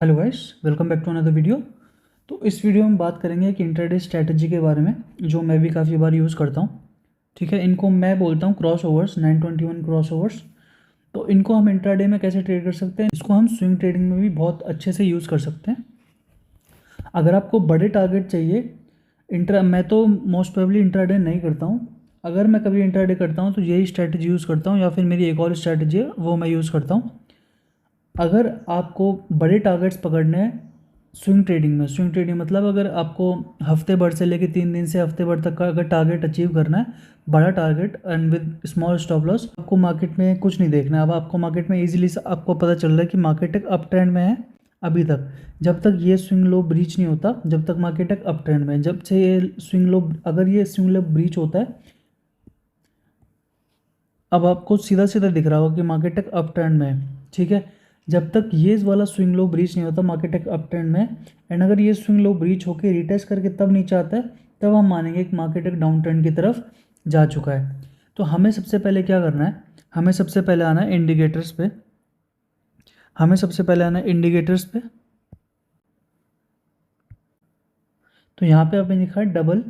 Hello guys, welcome back to another video. तो इस video में बात करेंगे एक इंट्राडे स्ट्रैटेजी के बारे में जो मैं भी काफ़ी बार यूज़ करता हूँ। ठीक है, इनको मैं बोलता हूँ क्रॉस ओवर्स, 921 क्रॉस ओवर्स। तो इनको हम इंट्राडे में कैसे ट्रेड कर सकते हैं, इसको हम स्विंग ट्रेडिंग में भी बहुत अच्छे से यूज़ कर सकते हैं। अगर आपको बड़े टारगेट चाहिए, मैं तो मोस्ट प्रोबेबली इंट्राडे नहीं करता हूँ। अगर मैं कभी इंट्राडे करता हूँ तो यही स्ट्रैटेजी यूज़ करता हूँ, या फिर मेरी एक और स्ट्रैटेजी है वो मैं यूज़ करता हूँ। अगर आपको बड़े टारगेट्स पकड़ने हैं स्विंग ट्रेडिंग मतलब अगर आपको हफ्ते भर से लेकर 3 दिन से हफ्ते भर तक का अगर टारगेट अचीव करना है, बड़ा target and with small stop loss, आपको मार्केट में कुछ नहीं देखना है। अब आपको मार्केट में इजीली आपको पता चल रहा है कि मार्केट एक अप ट्रेंड में है अभी तक। जब तक ये स्विंग लो ब्रीच नहीं होता, जब तक मार्केट एक अप ट्रेंड में है, जब से ये स्विंग लो, अगर ये स्विंग लो ब्रीच होता है, अब आपको सीधा सीधा दिख रहा होगा कि मार्केट एक अप ट्रेंड में है। ठीक है, जब तक ये वाला स्विंग लो ब्रीच नहीं होता, मार्केट एक अप ट्रेंड में है। एंड अगर ये स्विंग लो ब्रीच होकर रिटेस्ट करके तब नीचे आता है, तब हम मानेंगे कि मार्केट एक डाउन ट्रेंड की तरफ जा चुका है। तो हमें सबसे पहले क्या करना है, हमें सबसे पहले आना है इंडिकेटर्स पे। हमें सबसे पहले आना है इंडिकेटर्स पे। तो यहाँ पे आपने लिखा है डबल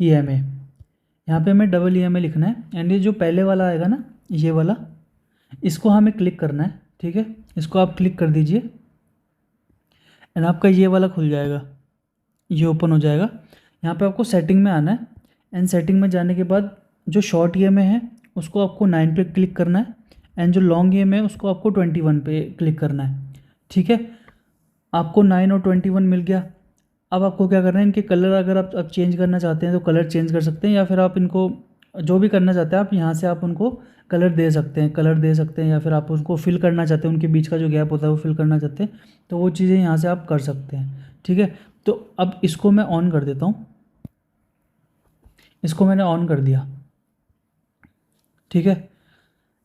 EMA। यहाँ पे हमें डबल EMA लिखना है। एंड ये जो पहले वाला आएगा ना, ये वाला, इसको हमें क्लिक करना है। ठीक है, इसको आप क्लिक कर दीजिए एंड आपका ये वाला खुल जाएगा, ये ओपन हो जाएगा। यहाँ पे आपको सेटिंग में आना है एंड सेटिंग में जाने के बाद जो शॉर्ट EMA है उसको आपको 9 पे क्लिक करना है एंड जो लॉन्ग EMA है उसको आपको 21 पे क्लिक करना है। ठीक है, आपको 9 और 21 मिल गया। अब आपको क्या करना है, इनके कलर अगर आप चेंज करना चाहते हैं तो कलर चेंज कर सकते हैं, या फिर आप इनको जो भी करना चाहते हैं आप यहाँ से आप उनको कलर दे सकते हैं, या फिर आप उनको फिल करना चाहते हैं, उनके बीच का जो गैप होता है वो फिल करना चाहते हैं तो वो चीज़ें यहाँ से आप कर सकते हैं। ठीक है, तो अब इसको मैं ऑन कर देता हूँ। इसको मैंने ऑन कर दिया। ठीक है,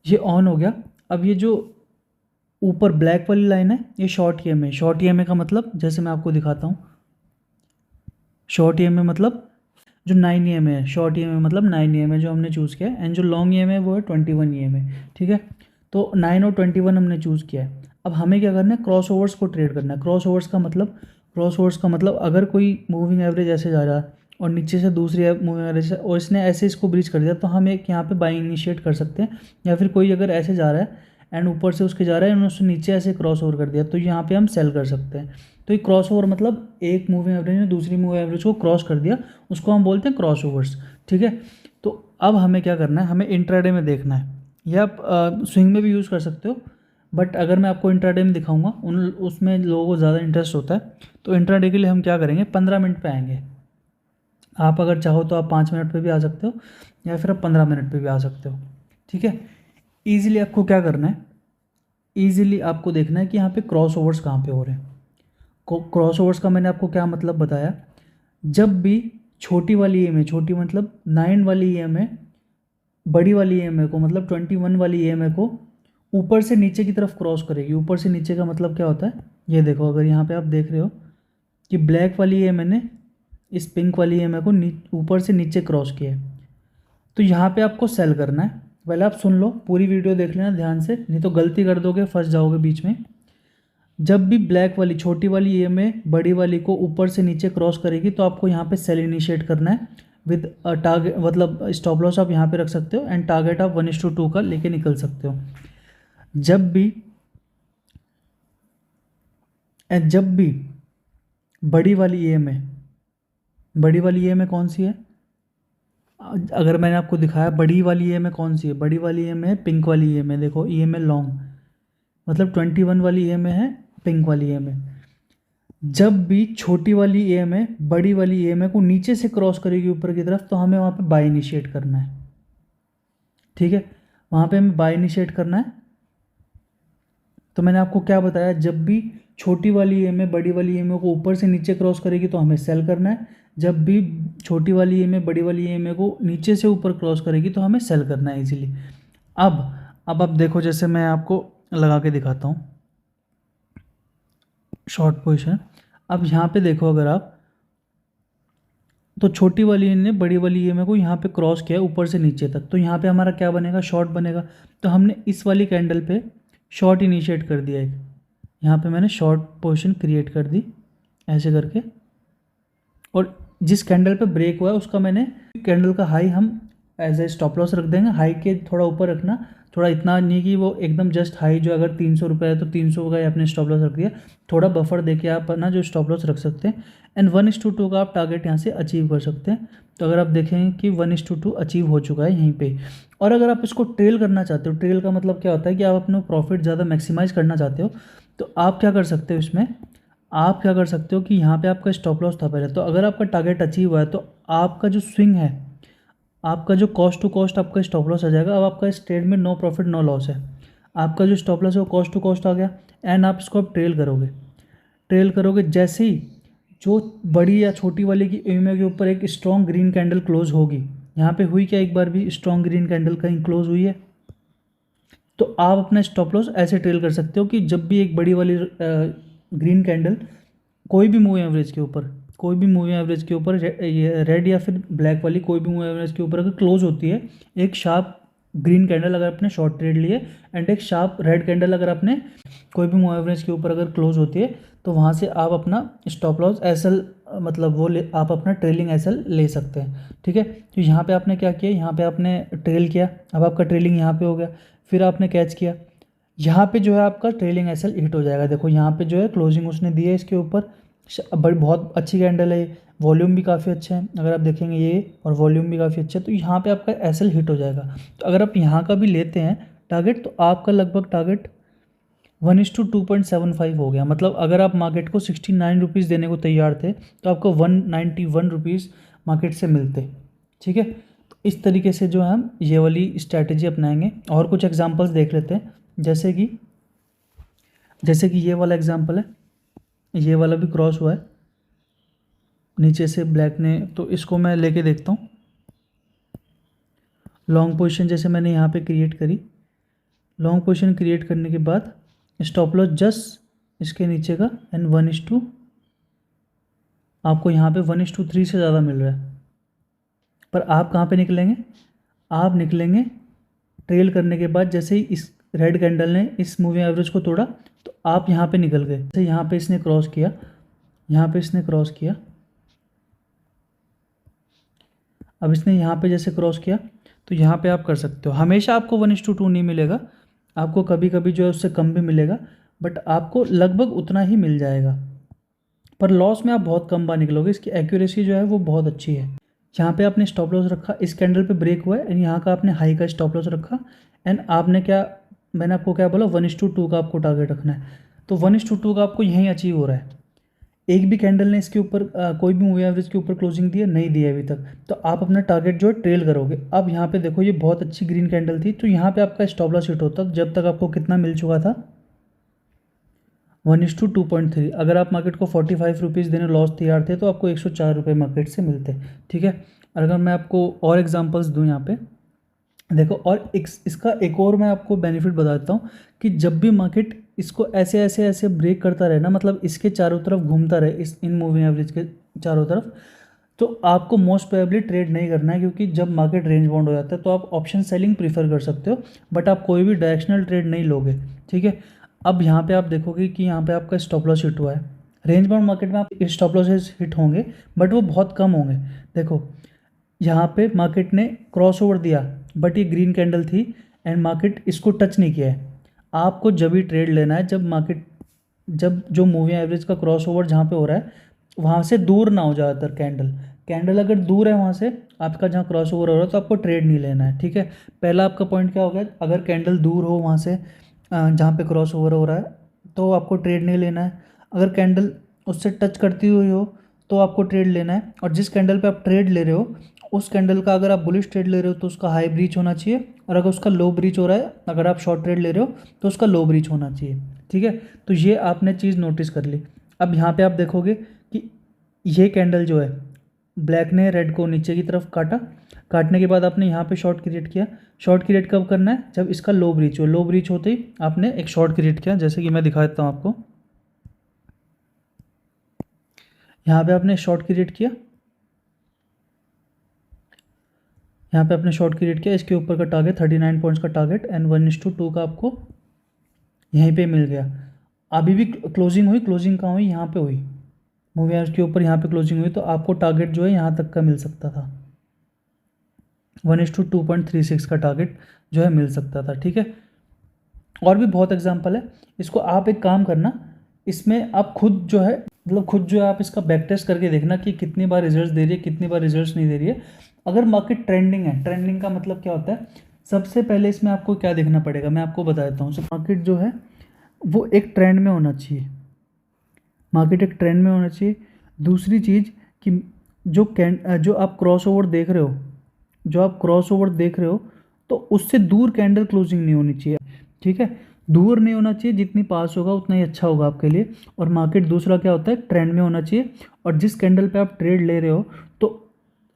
ये ऑन हो गया। अब ये जो ऊपर ब्लैक वाली लाइन है ये शॉर्ट EMA है। शॉर्ट EMA का मतलब जैसे मैं आपको दिखाता हूँ, शॉर्ट EMA मतलब जो 9 EMA है, शॉर्ट EMA मतलब 9 EMA जो हमने चूज़ किया है, एंड जो लॉन्ग EMA है वो है 21 EMA। ठीक है, तो 9 और 21 हमने चूज़ किया है। अब हमें क्या करना है, क्रॉस ओवर्स को ट्रेड करना है। क्रॉस ओवर्स का मतलब अगर कोई मूविंग एवरेज ऐसे जा रहा है और नीचे से दूसरी मूविंग एवरेज और इसने ऐसे इसको ब्रीच कर दिया, तो हम एक यहाँ पे बाइंग इनिशिएट कर सकते हैं। या फिर कोई अगर ऐसे जा रहा है एंड ऊपर से उसके जा रहा है और उसने नीचे ऐसे क्रॉस ओवर कर दिया, तो यहाँ पे हम सेल कर सकते हैं। तो ये क्रॉस ओवर मतलब एक मूविंग एवरेज ने दूसरी मूविंग एवरेज को क्रॉस कर दिया, उसको हम बोलते हैं क्रॉस ओवर्स। ठीक है, तो अब हमें क्या करना है, हमें इंट्राडे में देखना है, या आप स्विंग में भी यूज़ कर सकते हो, बट अगर मैं आपको इंट्राडे में दिखाऊंगा उसमें लोगों को ज़्यादा इंटरेस्ट होता है। तो इंट्राडे के लिए हम क्या करेंगे, 15 मिनट पे आएंगे। आप अगर चाहो तो आप 5 मिनट पे भी आ सकते हो, या फिर आप 15 मिनट पे भी आ सकते हो। ठीक है, ईजिली आपको क्या करना है, ईजिली आपको देखना है कि यहाँ पे क्रॉस ओवर्स कहाँ पे हो रहे हैं। क्रॉस ओवर्स का मैंने आपको क्या मतलब बताया, जब भी छोटी वाली EMA, छोटी मतलब 9 वाली EMA बड़ी वाली EMA को मतलब 21 वाली EMA को ऊपर से नीचे की तरफ क्रॉस करेगी। ऊपर से नीचे का मतलब क्या होता है, ये देखो, अगर यहाँ पे आप देख रहे हो कि ब्लैक वाली EMA ने इस पिंक वाली EMA को ऊपर से नीचे क्रॉस किया है, तो यहाँ पे आपको सेल करना है। पहले आप सुन लो, पूरी वीडियो देख लेना ध्यान से, नहीं तो गलती कर दोगे, फंस जाओगे बीच में। जब भी ब्लैक वाली छोटी वाली EMA बड़ी वाली को ऊपर से नीचे क्रॉस करेगी, तो आपको यहाँ पे सेल इनिशिएट करना है विद टारगेट, मतलब स्टॉप लॉस आप यहाँ पे रख सकते हो एंड टारगेट आप 1:2 का लेके निकल सकते हो। जब भी बड़ी वाली EMA कौन सी है, अगर मैंने आपको दिखाया बड़ी वाली EMA कौन सी है, बड़ी वाली EMA है पिंक वाली EMA। देखो EMA लॉन्ग मतलब 21 वाली EMA है, पिंक वाली EMA। जब भी छोटी वाली EMA बड़ी वाली EMA को नीचे से क्रॉस करेगी ऊपर की तरफ, तो हमें वहाँ पे बाय इनिशिएट करना है। ठीक है, वहाँ पे हमें बाय इनिशिएट करना है। तो मैंने आपको क्या बताया, जब भी छोटी वाली EMA बड़ी वाली EMA को ऊपर से नीचे क्रॉस करेगी तो हमें सेल करना है। जब भी छोटी वाली EMA बड़ी वाली EMA को नीचे से ऊपर क्रॉस करेगी तो हमें सेल करना है इजीली। अब आप देखो, जैसे मैं आपको लगा के दिखाता हूँ शॉर्ट पोजीशन। अब यहाँ पे देखो, अगर आप तो छोटी वाली ने बड़ी वाली EMA को यहाँ पे क्रॉस किया ऊपर से नीचे तक, तो यहाँ पे हमारा क्या बनेगा, शॉर्ट बनेगा। तो हमने इस वाली कैंडल पे शॉर्ट इनिशिएट कर दिया एक, यहाँ पे मैंने शॉर्ट पोजीशन क्रिएट कर दी ऐसे करके, और जिस कैंडल पे ब्रेक हुआ है उसका मैंने कैंडल का हाई हम एज ए स्टॉप लॉस रख देंगे। हाई के थोड़ा ऊपर रखना, थोड़ा इतना नहीं कि वो एकदम जस्ट हाई जो अगर 300 रुपये है तो 300 का ही आपने स्टॉप लॉस रख दिया। थोड़ा बफर देके आप ना जो स्टॉप लॉस रख सकते हैं। एंड 1:2 का आप टारगेट यहाँ से अचीव कर सकते हैं। तो अगर आप देखेंगे कि 1:2 अचीव हो चुका है यहीं पे। और अगर आप इसको ट्रेल करना चाहते हो, ट्रेल का मतलब क्या होता है कि आप अपना प्रॉफिट ज़्यादा मैक्सिमाइज़ करना चाहते हो, तो आप क्या कर सकते हो इसमें, आप क्या कर सकते हो कि यहाँ पे आपका स्टॉप लॉस था पहले, तो अगर आपका टारगेट अचीव हुआ है तो आपका जो स्विंग है, आपका जो कॉस्ट टू कॉस्ट आपका स्टॉप लॉस आ जाएगा। अब आपका इस ट्रेड में नो प्रॉफिट नो लॉस है। आपका जो स्टॉप लॉस है वो कॉस्ट टू कॉस्ट आ गया। एंड आप इसको अब ट्रेल करोगे, ट्रेल करोगे जैसे ही जो बड़ी या छोटी वाली की ईएमए के ऊपर एक स्ट्रॉन्ग ग्रीन कैंडल क्लोज होगी। यहाँ पे हुई क्या, एक बार भी स्ट्रॉन्ग ग्रीन कैंडल कहीं क्लोज हुई है? तो आप अपना स्टॉप लॉस ऐसे ट्रेल कर सकते हो कि जब भी एक बड़ी वाली ग्रीन कैंडल कोई भी मूविंग एवरेज के ऊपर, कोई भी मूविंग एवरेज के ऊपर ये रेड या फिर ब्लैक वाली कोई भी मूविंग एवरेज के ऊपर अगर क्लोज होती है, एक शार्प ग्रीन कैंडल अगर आपने शॉर्ट ट्रेड लिए एंड एक शार्प रेड कैंडल अगर आपने कोई भी मूविंग एवरेज के ऊपर अगर क्लोज होती है, तो वहाँ से आप अपना स्टॉप लॉस एसएल मतलब वो ले, आप अपना ट्रेलिंग एसएल ले सकते हैं। ठीक है, तो यहाँ पे आपने क्या किया, यहाँ पे आपने ट्रेल किया, अब आपका ट्रेलिंग यहाँ पे हो गया, फिर आपने कैच किया, यहाँ पे जो है आपका ट्रेलिंग एसएल हिट हो जाएगा। देखो यहाँ पे जो है क्लोजिंग उसने दी है इसके ऊपर, बड़ी बहुत अच्छी कैंडल है, वॉल्यूम भी काफ़ी अच्छा है अगर आप देखेंगे ये, और वॉल्यूम भी काफ़ी अच्छा है, तो यहाँ पे आपका एसएल हिट हो जाएगा। तो अगर आप यहाँ का भी लेते हैं टारगेट, तो आपका लगभग टारगेट 1:2.75 हो गया। मतलब अगर आप मार्केट को 69 रुपीज़ देने को तैयार थे तो आपको 191 रुपीज़ मार्केट से मिलते। ठीक है, तो इस तरीके से जो है हम ये वाली स्ट्रैटेजी अपनाएंगे। और कुछ एग्जांपल्स देख लेते हैं, जैसे कि ये वाला एग्जांपल है, ये वाला भी क्रॉस हुआ है नीचे से ब्लैक ने, तो इसको मैं लेके देखता हूँ। लॉन्ग पोजीशन जैसे मैंने यहाँ पे क्रिएट करी, लॉन्ग पोजीशन क्रिएट करने के बाद स्टॉप लॉस जस्ट इसके नीचे का, एंड 1:2 आपको यहाँ पे 1:3 से ज़्यादा मिल रहा है। पर आप कहाँ पे निकलेंगे, आप निकलेंगे ट्रेल करने के बाद, जैसे ही इस रेड कैंडल ने इस मूविंग एवरेज को तोड़ा तो आप यहाँ पे निकल गए। जैसे यहाँ पे इसने क्रॉस किया, यहाँ पे इसने क्रॉस किया, अब इसने यहाँ पे जैसे क्रॉस किया, तो यहाँ पे आप कर सकते हो। हमेशा आपको 1:2 नहीं मिलेगा, आपको कभी कभी जो है उससे कम भी मिलेगा, बट आपको लगभग उतना ही मिल जाएगा। पर लॉस में आप बहुत कम बार निकलोगे, इसकी एक्यूरेसी जो है वो बहुत अच्छी है। यहाँ पे आपने स्टॉप लॉस रखा, इस कैंडल पे ब्रेक हुआ है, एंड यहाँ का आपने हाई का स्टॉप लॉस रखा, एंड आपने क्या, मैंने आपको क्या बोला, 1:2 का आपको टारगेट रखना है। तो 1:2 का आपको यहीं अचीव हो रहा है। एक भी कैंडल ने इसके ऊपर कोई भी मूविंग एवरेज के ऊपर क्लोजिंग दी है, नहीं दी है अभी तक। तो आप अपना टारगेट जो है ट्रेल करोगे। अब यहाँ पे देखो ये बहुत अच्छी ग्रीन कैंडल थी, तो यहाँ पे आपका स्टॉप लॉस हिट होता जब तक आपको कितना मिल चुका था, 1:2.3। अगर आप मार्केट को 45 रुपीज़ देने लॉस तैयार थे तो आपको 104 रुपये मार्केट से मिलते। ठीक है, और अगर मैं आपको और एग्जांपल्स दूं यहाँ पे देखो, और इसका एक और मैं आपको बेनिफिट बता देता हूँ कि जब भी मार्केट इसको ऐसे ऐसे ऐसे ब्रेक करता रहे ना, मतलब इसके चारों तरफ घूमता रहे, इस इन मूविंग एवरेज के चारों तरफ, तो आपको मोस्ट प्रोबेबली ट्रेड नहीं करना है, क्योंकि जब मार्केट रेंज बाउंड हो जाता है तो आप ऑप्शन सेलिंग प्रीफर कर सकते हो, बट आप कोई भी डायरेक्शनल ट्रेड नहीं लोगे। ठीक है, अब यहाँ पे आप देखोगे कि यहाँ पे आपका स्टॉप लॉस हिट हुआ है। रेंज बाउंड मार्केट में आप स्टॉप लॉसेस हिट होंगे, बट वो बहुत कम होंगे। देखो यहाँ पे मार्केट ने क्रॉस ओवर दिया, बट ये ग्रीन कैंडल थी एंड मार्केट इसको टच नहीं किया है। आपको जब भी ट्रेड लेना है जब मार्केट, जब जो मूविंग एवरेज का क्रॉस ओवर जहाँ पे हो रहा है वहाँ से दूर ना हो ज़्यादातर कैंडल, कैंडल अगर दूर है वहाँ से आपका जहाँ क्रॉस ओवर हो रहा है तो आपको ट्रेड नहीं लेना है। ठीक है, पहला आपका पॉइंट क्या हो गया, अगर कैंडल दूर हो वहाँ से जहाँ पे क्रॉस ओवर हो रहा है तो आपको ट्रेड नहीं लेना है। अगर कैंडल उससे टच करती हुई हो तो आपको ट्रेड लेना है, और जिस कैंडल पे आप ट्रेड ले रहे हो उस कैंडल का अगर आप बुलिश ट्रेड ले रहे हो तो उसका हाई ब्रीच होना चाहिए, और अगर उसका लो ब्रीच हो रहा है, अगर आप शॉर्ट ट्रेड ले रहे हो तो उसका लो ब्रीच होना चाहिए। ठीक है, तो ये आपने चीज़ नोटिस कर ली। अब यहाँ पे आप देखोगे कि ये कैंडल जो है ब्लैक ने रेड को नीचे की तरफ काटा, काटने के बाद आपने यहाँ पे शॉर्ट क्रिएट किया। शॉर्ट क्रिएट कब करना है, जब इसका लो ब्रीच हो, लो ब्रीच होते ही आपने एक शॉर्ट क्रिएट किया, जैसे कि मैं दिखा देता हूँ आपको। यहाँ पे आपने शॉर्ट क्रिएट किया, यहाँ पे आपने शॉर्ट क्रिएट किया, इसके ऊपर का टारगेट 39 पॉइंट्स का टारगेट एंड 1:2 का आपको यहीं पे मिल गया। अभी भी क्लोजिंग हुई, क्लोजिंग कहाँ हुई, यहाँ पे हुई, मूविंग एवरेज के ऊपर यहाँ पे क्लोजिंग हुई, तो आपको टारगेट जो है यहाँ तक का मिल सकता था, 1:2.36 का टारगेट जो है मिल सकता था। ठीक है, और भी बहुत एग्जांपल है। इसको आप एक काम करना, इसमें आप खुद जो है मतलब खुद जो है आप इसका बैक टेस्ट करके देखना कि कितनी बार रिजल्ट्स दे रही है, कितनी बार रिजल्ट्स नहीं दे रही है। अगर मार्केट ट्रेंडिंग है, ट्रेंडिंग का मतलब क्या होता है, सबसे पहले इसमें आपको क्या देखना पड़ेगा, मैं आपको बता देता हूँ। मार्केट जो है वो एक ट्रेंड में होना चाहिए, मार्केट एक ट्रेंड में होना चाहिए। दूसरी चीज़ कि जो आप क्रॉस ओवर देख रहे हो, जो आप क्रॉस ओवर देख रहे हो, तो उससे दूर कैंडल क्लोजिंग नहीं होनी चाहिए। ठीक है, दूर नहीं होना चाहिए, जितनी पास होगा उतना ही अच्छा होगा आपके लिए। और मार्केट दूसरा क्या होता है, ट्रेंड में होना चाहिए। और जिस कैंडल पे आप ट्रेड ले रहे हो, तो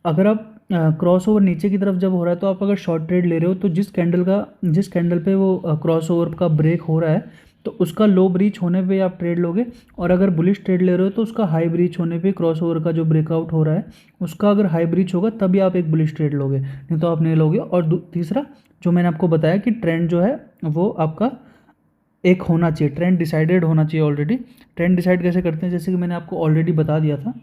अगर आप क्रॉस ओवर नीचे की तरफ जब हो रहा है, तो आप अगर शॉर्ट ट्रेड ले रहे हो, तो जिस कैंडल पे वो क्रॉस ओवर का ब्रेक हो रहा है, तो उसका लो ब्रीच होने पे आप ट्रेड लोगे। और अगर बुलिश ट्रेड ले रहे हो, तो उसका हाई ब्रीच होने पे, क्रॉस ओवर का जो ब्रेकआउट हो रहा है उसका अगर हाई ब्रीच होगा तभी आप एक बुलिश ट्रेड लोगे, नहीं तो आप नहीं लोगे। और तीसरा जो मैंने आपको बताया कि ट्रेंड जो है वो आपका एक होना चाहिए, ट्रेंड डिसाइडेड होना चाहिए ऑलरेडी। ट्रेंड डिसाइड कैसे करते हैं, जैसे कि मैंने आपको ऑलरेडी बता दिया था।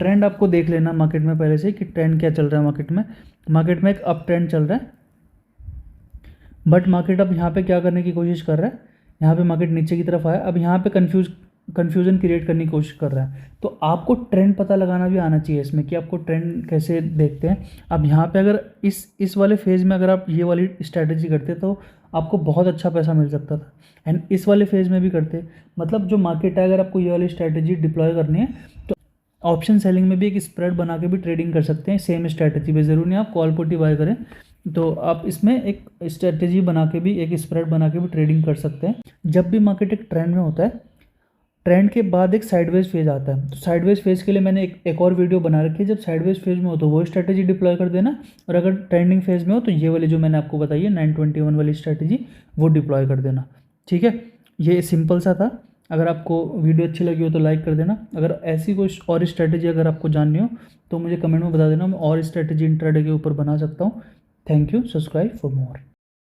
ट्रेंड आपको देख लेना मार्केट में पहले से कि ट्रेंड क्या चल रहा है मार्केट में। मार्केट में एक अप ट्रेंड चल रहा है, बट मार्केट अब यहाँ पे क्या करने की कोशिश कर रहा है, यहाँ पे मार्केट नीचे की तरफ आया, अब यहाँ पे कन्फ्यूज़न क्रिएट करने की कोशिश कर रहा है। तो आपको ट्रेंड पता लगाना भी आना चाहिए इसमें कि आपको ट्रेंड कैसे देखते हैं। अब यहाँ पे अगर इस वाले फेज़ में अगर आप ये वाली स्ट्रैटेजी करते तो आपको बहुत अच्छा पैसा मिल सकता था। एंड इस वाले फेज़ में भी करते, मतलब जो मार्केट है, अगर आपको ये वाली स्ट्रैटेजी डिप्लॉय करनी है तो ऑप्शन सेलिंग में भी एक स्प्रेड बना के भी ट्रेडिंग कर सकते हैं सेम स्ट्रैटेजी पे। ज़रूरी नहीं आप कॉल पुट ही बाय करें, तो आप इसमें एक स्ट्रैटेजी बना के भी, एक स्प्रेड बना के भी ट्रेडिंग कर सकते हैं। जब भी मार्केट एक ट्रेंड में होता है, ट्रेंड के बाद एक साइडवेज फेज आता है, तो साइडवेज फेज के लिए मैंने एक और वीडियो बना रखी है। जब साइडवेज फेज में हो तो वो स्ट्रैटेजी डिप्लॉय कर देना, और अगर ट्रेंडिंग फेज में हो तो ये वाली जो मैंने आपको बताई है 921 वाली स्ट्रैटेजी, वो डिप्लॉय कर देना। ठीक है, ये सिंपल सा था। अगर आपको वीडियो अच्छी लगी हो तो लाइक कर देना। अगर ऐसी कोई और स्ट्रैटेजी अगर आपको जाननी हो तो मुझे कमेंट में बता देना, मैं और स्ट्रैटेजी इंट्राडे के ऊपर बना सकता हूँ। Thank you, subscribe for more.